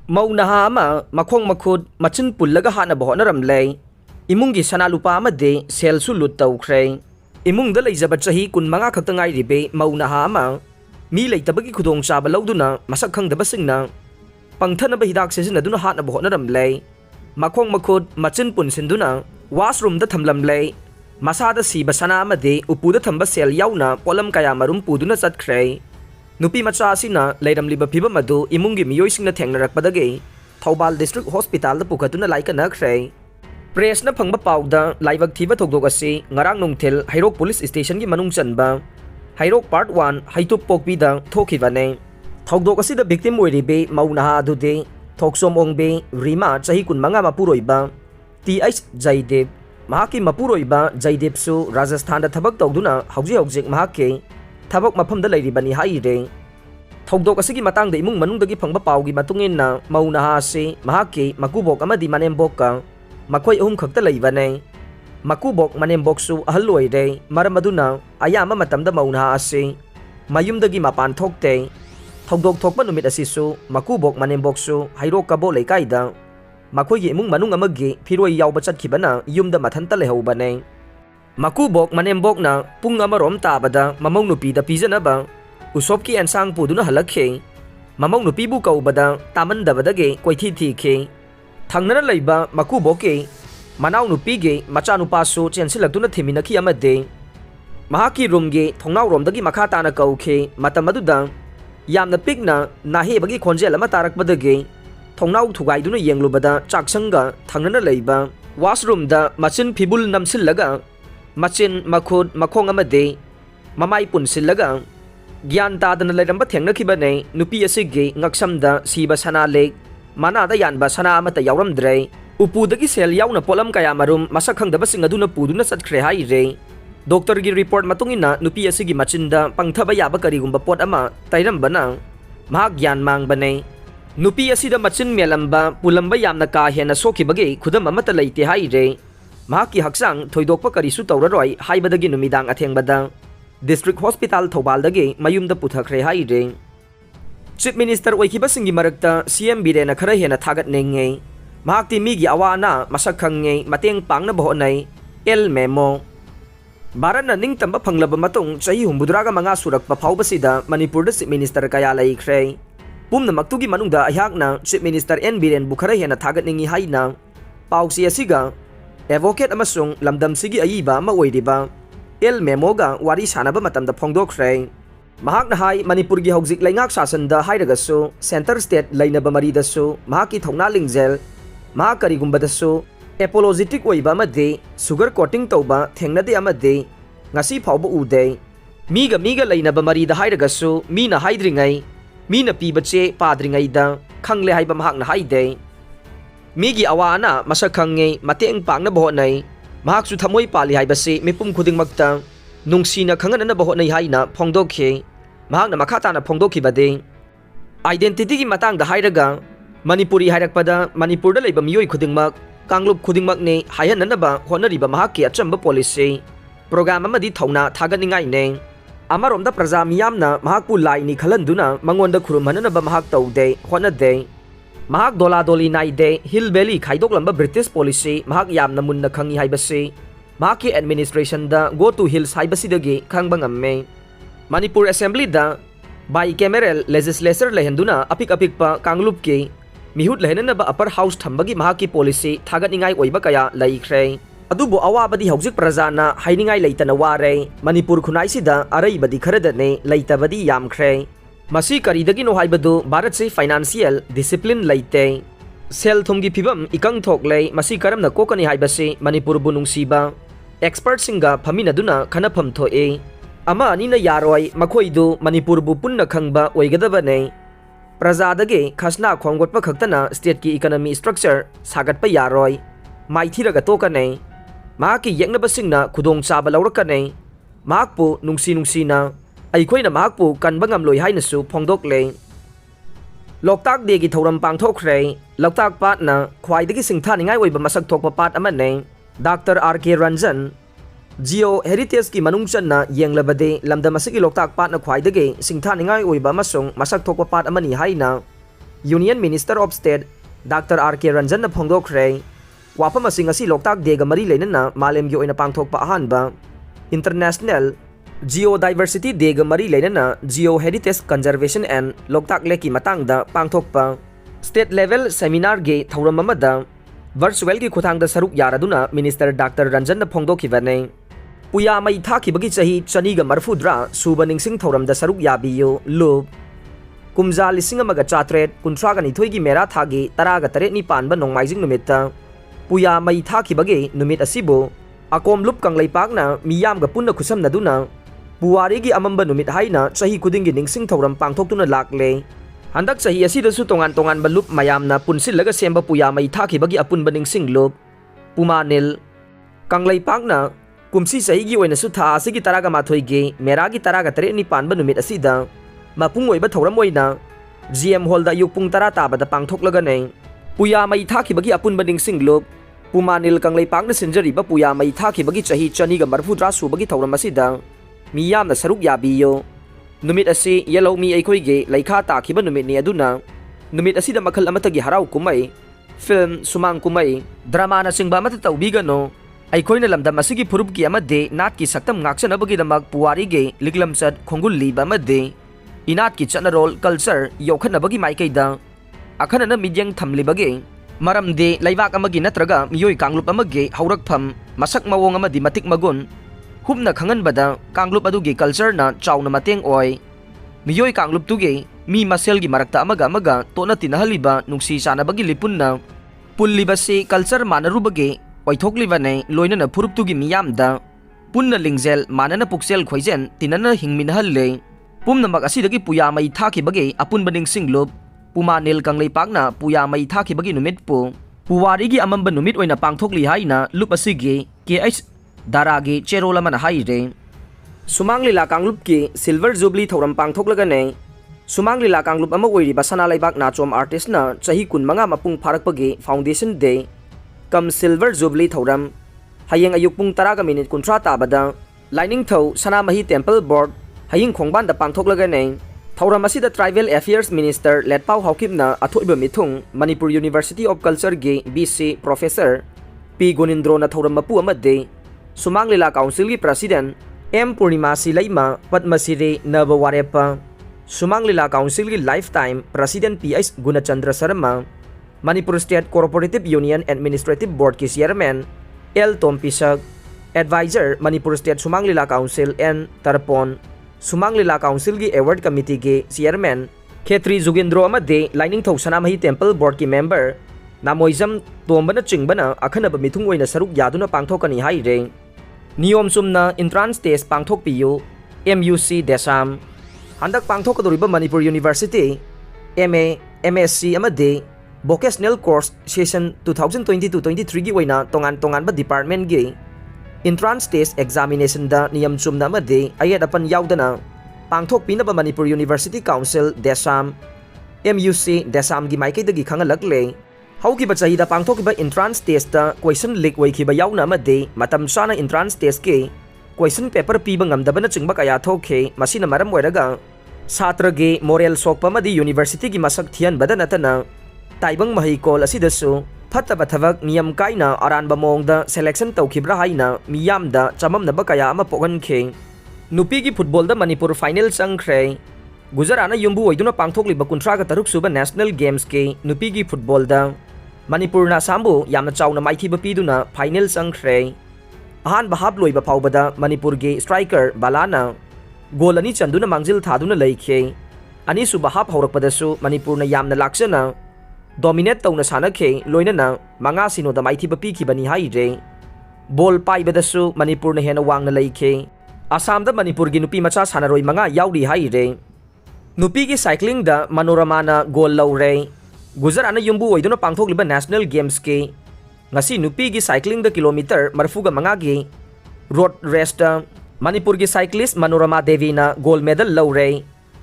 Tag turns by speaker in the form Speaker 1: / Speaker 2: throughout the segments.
Speaker 1: mau naha ama makhong makhut machin pullaga hana bohnaram lei imungi sana lupa amade sel su lut tawkhre imung da leijaba chahi kun manga khakta ngai ribe mau naha ama mi leitabagi khudong chaba lauduna masak khangdaba singna pangthana ba hidak sejina duna hana bohnaram lei makhong makhut machin pun sinduna washroom da thamlam lei masada siba sana amade upuda thamba sel yauna polam kaya marum puduna chatkhre nupi macha asina leiram liba phiba madu imungi miyoi singna thengnarakpadagi Thoubal district hospital da pukatuna laikana khre press na phangba pawda laibak thiba thokdok asi ngarang nongthel hairok police station gi manung chanba hairok part 1 haitup pokpi da thokibane thokdok asi da victim oiribe maunaha adude thoksom ongbe rima chahi kun manga mapuroiba th jaidev mahaki mapuroiba jaidev su rajasthan da thabak tawduna hauji mahake thabak mafam da leiribani haire thokdok asigi matang da imung manung dagi phangba pawgi matungin na maunaha ase mahake makubok amadi manembok ka makhoi ahum khakta leibane makubok manembok su ahal loire maram aduna ayama matamda maunaha ase mayumdagi mapan thokte thokdok thokpa numit asisu makubok manembok su hairok kabo leikaida makhoi gi imung manung amagi phiroi yawba chatkibana yumda mathanta lehobane makubok manembok na pung amarom tabada mamong nupi da pijanaba usopki ensang puduna halakhe mamong nupi bu kaubada tamandabadage koithi thikhe thangnana leiba makuboke manau nupi ge macha nupa su chensilakuna thiminakhi amade mahaki room ge thongnaw rom dagi makha tana kaukhe matamaduda yamna pikna nahe bagi khonjel ama tarakbadage thongnaw thugaiduna yenglubada chaksanga thangnana leiba washroom da machin phibul namsillaga machin makhut makhong amade mamai punsillaga gyan tadana leiramba thengnakhibane nupi asige ngaksamda siba sana lek mana da yanba sana amata yawramdre upudagi sel yawna polam kaya marum masak khangdaba sing aduna puduna satkhre hai re doctor gi report matungina nupi asigi machinda pangthaba yaba karigumba pot ama tairambana mahak gyan mangbane nupi asida machin melamba pulamba yamna ka hena sokhibage khudam amata leite hai re mahaki haksang thoidokpa karisu tawraroi haibadagi numidang athengbada district hospital Thoubal dagi mayumda puthakre hai re Chief Minister oikiba singi marakta CM Birena khara hena thagat nenge mahakti migi awana masak khange mateng pangna bohnai el memo barana ningtamba phanglaba matung chahi humbudraga manga surakpa phawbasida Manipur da Chief Minister kaya laikhre pumna maktugi manungda ayakna Chief Minister N Biren bukhara hena thagat ningi haina pausi asiga advocate amasung lamdam sigi ayiba ma oiriba el memo ga wari sanaba matamda phongdokhre mahak na hai Manipur gi hauzik laingak sasan da hairagasu center state lainaba maridasu mahaki thongna lingjel mahakari gumbadasu apologetic oiba amade sugar coating tauba thengnade amade ngasi phawba ude miga lainaba marida hairagasu mina haidringai mina pibache padringai da khangle haiba mahak na haide migi awana masak khange mateng pangna bohnai mahak su thamoi pali haibase mipum khudingmakta nungsina khanganana bohnai haina phongdokhe mahak na makha tana phongdokhibade identity gi matang da hairaga manipuri hairakpada manipur da leiba miyoi khudingmak kanglup khudingmak ne hayananaba honariba mahak ki achamba policy program amadi thawna thaganingai ne amarom da praja miyamna mahak pu laini khalanduna mangonda khurumhananaba mahak taude honade mahak dola doli naide hill valley khaidok lamba british policy mahak yamna munna khangi haibase mahak ki administration da go to hills haibasi dagi khangbangam Manipur assembly da bicameral legislature lehenduna apik pa kanglup ki mihut lehenana ba upper house thambagi mahaki policy thaganingai oiba kaya laikhre adubo awabadi haujik prajana hainingai leitana ware Manipur khunai sida arai badi kharada ne leitabadi yamkhre masi karidagi no haibadu bharat se financial discipline leite sel thumgi phibam ikang thoklei masi karamna kokani haibase Manipur bunungsiba expert singa phaminaduna khanapham thoe ama anina yaroi makhoidu Manipur bu punna khangba oigadabane prajadage khasna khongotpa khaktana state ki economy structure sagatpa yaroi maithiraga tokane mahaki yengnaba singna khudong chaba laurakane mahakpu nungsina aikhoina mahakpu kanbangam loi hainasu phongdokle loktak de gi thoram pangthokre loktak pat na khwaidagi singthaningai oiba masak thokpa pat amane Dr. R.K. Ranjan Geo Heritage ki manungchanna yenglabade lamdamasigi loktak pat na khwaidage singthaningai oiba masung masak thokpa pat amani haina union minister of state doctor R K. Ranjan ने फोंदोखरे वाफम using असि लोकताक डेगा मरी लेनना मालेम की ओइना पांगथोकपा अहानबा international जियो diversity डेगा मरी लेनना geo heritage conservation and Loktak लेकी मतांगदा पांगथोकपा स्टेट लेवल सेमिनार गे थौरम अमदा वर्चुअल की खुथांगदा सरुक यारादुना मिनिस्टर डॉक्टर रंजन ने फोंदोखिबने पुया मई थाखिबगी चही चनीगा मरफुद्रा सुबा निंगसिंग थौरमदा सरुक याबियो लुब कुमजा लिसिंग अमगा चात्रेट कुंथ्रागा निथोइगी मेरा थागी तरागा तरेट निपानबा नोंगमाइजिंग नुमित्ता पुया मई थाखिबगे नुमित असिबो अकोम लुप कंगलैपाकना मियामगा पुन्ना खुसमनदुना पुवारीगी अमंबा नुमित हाइना चही खुदिंगी निंगसिंग थौरम पांगथोकतुना लाकले हंदक चही असिदसु तोंगान तोंगानबा लुप मयामना पुनसिलगा सेंबा पुया मई थाखिबगी अपुनबा निंगसिंग लुप पुमानिल कंगलैपाकना कुमसी चहीगी ओइनसु था असिगी तरागा माथोइगे मेरागी तरागा तरेट निपानबा नुमित असिदा मपुंग ओइबा थौरम ओइना जीएम हॉल दा युपुंग तरा ताबदा पांगथोकलगने पुया मई थाखिबगी अपुनबा निंगसिंग लुप पुमानिल कंगलैपाकना सिंजरिबा पुया मई थाखिबगी चही चनीगा मरफुद्रा सुबगी थौरम असिदा मियामना सरुक याबियो नुमित असी येलौमी अखोइगे लैखा ताखिबा नुमितनि अदुना नुमित असिदा मखल अमतगी हराउ कुमै फिल्म सुमांग कुमै ड्रामाना सिंगबा अमत तौबिगनो अखोइना लमदम असिगी फुरुबकी अमदे नाटकी सक्तम ngaksanabagidamak puwarige liklamchat khongul liba अमदे इनाट की चनरोल कल्चर योखनबगी माइकैदा अखनना मिडियंग थमलिबगे मरमदे लैबाक अमगी नत्रगा मियोय कांगलुप अमगे हौरकफम मसक मवोंग अमदि मतिक मगुन हुबना खंगनबदा कांगलुप अदुगी कल्चरना चाउना मतेंग ओय मियोय कांगलुप तुगे मी मसेलगी मरक्ता अमगा तोना तिनहलिबा नुक्सी चानबगी लिपुन्ना पुल्लिबसे कल्चर मानरुबगे ओइथोकलिबने लोइनना फुरुपतुगी मियामदा पुन्ना लिंगजेल मानना पुक्सेल खोइजेन तिनना हिंगमिनहल्ले पुमनमक असिदगी पुया मई थाखिबगे अपुनबा निंगसिंग लुप पुमानिल कंगलैपाकना पुया मई थाखिबगी नुमितपु पुवारीगी अमंबा नुमित ओइना पांगथोकली हाइना लुप असिगी KH दारागी चेरोल अमना हाइरे सुमांग लीला कांगलुप की सिल्वर जुबली थौरम पांगथोकलगने सुमांग लीला कांगलुप अमा ओइरिबा सना लैबाक नाचोम आर्टिस्टना चही 15 मपुंग फारकपगी foundation day cum silver jubilee थौरम हयेंग अयुक पुंग 10:30 ताबदा Lainingthou Sanamahi temple board हयिंग खोंगबान दा पांगथोकलगने थौरम असिदा ट्राइबल अफेयर्स मिनिस्टर लेटपाउ हाउकिमना अथोइबा मिथुंग मणिपुर यूनिवर्सिटी ऑफ कल्चर गे BC प्रोफेसर P गुनिंद्रोना थौरम मपु अमदे सुमांग लीला काउंसिल की प्रेसिडेंट M पूर्णिमा सिलैमा पद्मश्री नबवारेपा सुमांग लीला काउंसिल की lifetime president PH Gunachandra Sharma Manipur state cooperative union administrative board की chairman L Tompisak adviser Manipur state Sumang Lila council N तरपोन सुमांग लीला काउंसिल की एवार्ड कमिटी के चेयरमैन खेत्री जुगेंद्रो अमदे Lainingthou Sanamahi temple board की मेंबर नामोइजम तोमबना चिंगबना अखनब मिथुंग ओइना सरुक यादुना पांगथोकनी हाइरे नियम सुमना इंट्रांस टेस्ट पांगथोकपियो MUC देसाम हंदक पांगथोकदोरिबा मणिपुर यूनिवर्सिटी MA MSc अमदे वोकेशनल कोर्स सेशन 2022-23 की ओइना तोंगान डिपार्टमेंट गे इंट्रांस टेस्ट एग्जामिनेशन दा नियम चुमना अमदे अयेद अपन याउदना पांगथोकपिनबा मणिपुर यूनिवर्सिटी काउंसिल देसाम MUC देसाम की माइकैदगी खंगलकले हौकिबा चाहिदा पांगथोकिबा इंट्रांस टेस्ट दा क्वेश्चन लीक ओइखिबा याउना अमदे मतम चाना इंट्रांस टेस्ट के क्वेश्चन पेपर पीबा ngamdabana चिंगबा कया थोखे मसिना मरम ओइरगा छात्रगे मोरल सोकपा मदि यूनिवर्सिटी की मसक थियनबदा नतना ताइबंग महिकोल असिदसु फत्तबा थबक नियम काइना अरानबा मोंगदा सिलेक्शन तौखिब्रा हाइना मियामदा चममनबा कया अमा पोगनखे नुपी की फुटबॉल दा मणिपुर फाइनल चंगख्रे गुजराना युम्बु ओइदुना पांगथोकलिबा 53 सुबा नेशनल गेम्स के नुपी की फुटबॉल दा मणिपुर ना सामबु यामना चाउना माइखिबा पीदुना फाइनल चंगख्रे अहान बहाब लोइबा फाउबदा मणिपुर के स्ट्राइकर बालाना गोल अनि चंदुना मांगजिल थादुना लैखे अनि सुबा हाफ हौरकपदसु मणिपुर ना यामना लाक्सना डोमिनेट तौना सानखे लोइनना मंगा सिनोदा माइखिबा पीखिबनी हाइरे बॉल पाइबदसु मणिपुर ना हेना वांगना लैखे असम दा मणिपुर की नुपी मचा सानारोय मंगा याउरी हाइरे नुपी की साइक्लिंग दा मनोरमाना गोल लौरे गुजराना युम्बु ओइदुना पांगथोकलिबा नेशनल गेम्स के ngasi nupi gi cycling da kilometer marfuga manga gi road race da manipur gi cyclist manorama devi na gold medal laure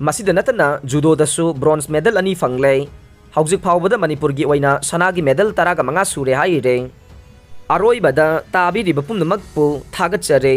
Speaker 1: masida natana judo da su bronze medal ani fangle haujik phawba da manipur gi oina sana gi medal tara ga manga sure hai re aroi bada tabi ri bapum namak pu thagat chare